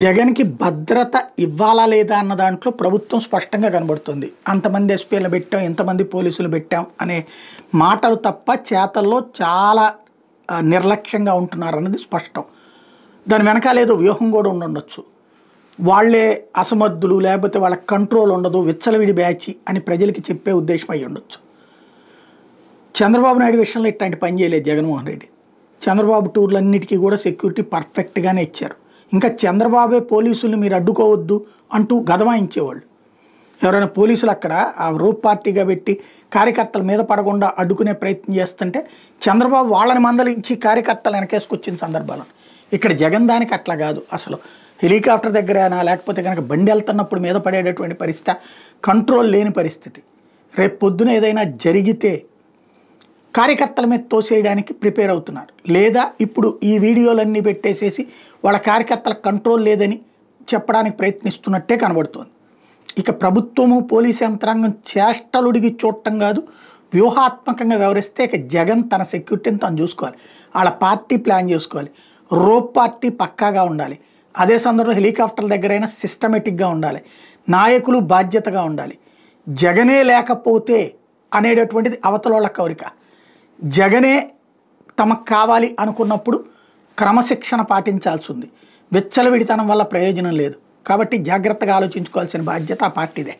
జగన్‌కి భద్రత ఇవ్వాలా లేదా అన్న దాంట్లో ప్రభుత్వం స్పష్టంగా కనబడుతుంది. అంతమంది ఎస్పీలను పెట్టాం, ఇంతమంది పోలీసులు పెట్టాం అనే మాటలు తప్ప చేతల్లో చాలా నిర్లక్ష్యంగా ఉంటున్నారన్నది స్పష్టం. దాని వెనకాల ఏదో వ్యూహం కూడా ఉండుండొచ్చు. వాళ్ళే అసమర్థులు, లేకపోతే వాళ్ళ కంట్రోల్ ఉండదు, విచ్చలవిడి బ్యాచి అని ప్రజలకి చెప్పే ఉద్దేశం అయ్యి ఉండొచ్చు. చంద్రబాబు నాయుడు విషయంలో ఇట్లాంటి పని చేయలేదు జగన్మోహన్ రెడ్డి. చంద్రబాబు టూర్లన్నిటికీ కూడా సెక్యూరిటీ పర్ఫెక్ట్గానే ఇచ్చారు. ఇంకా చంద్రబాబే పోలీసుల్ని మీరు అడ్డుకోవద్దు అంటూ గదమాయించేవాళ్ళు. ఎవరైనా పోలీసులు అక్కడ ఆ రూప్ పార్టీగా పెట్టి కార్యకర్తల మీద పడకుండా అడ్డుకునే ప్రయత్నం చేస్తుంటే చంద్రబాబు వాళ్ళని మందలించి కార్యకర్తలు వెనకేసుకొచ్చిన సందర్భాలు. ఇక్కడ జగన్ దానికి అట్లా కాదు. అసలు హెలికాప్టర్ దగ్గరైనా లేకపోతే కనుక బండి వెళ్తున్నప్పుడు మీద పడేటటువంటి పరిస్థితి, కంట్రోల్ లేని పరిస్థితి. రేపు పొద్దున ఏదైనా జరిగితే కార్యకర్తల మీద తోసేయడానికి ప్రిపేర్ అవుతున్నారు. లేదా ఇప్పుడు ఈ వీడియోలన్నీ పెట్టేసేసి వాళ్ళ కార్యకర్తల కంట్రోల్ లేదని చెప్పడానికి ప్రయత్నిస్తున్నట్టే కనబడుతోంది. ఇక ప్రభుత్వము పోలీసు యంత్రాంగం చేష్టలుడిగి చూడటం కాదు, వ్యూహాత్మకంగా వ్యవహరిస్తే ఇక జగన్ తన సెక్యూరిటీని తను చూసుకోవాలి. వాళ్ళ పార్టీ ప్లాన్ చేసుకోవాలి. రోప్ పార్టీ పక్కాగా ఉండాలి. అదే సందర్భంలో హెలికాప్టర్ల దగ్గరైనా సిస్టమేటిక్గా ఉండాలి. నాయకులు బాధ్యతగా ఉండాలి. జగనే లేకపోతే అనేటటువంటిది అవతలోళ్ళ కోరిక. జగనే తమకు కావాలి అనుకున్నప్పుడు క్రమశిక్షణ పాటించాల్సి ఉంది. విచ్చలవిడితనం వల్ల ప్రయోజనం లేదు. కాబట్టి జాగ్రత్తగా ఆలోచించుకోవాల్సిన బాధ్యత ఆ పార్టీదే.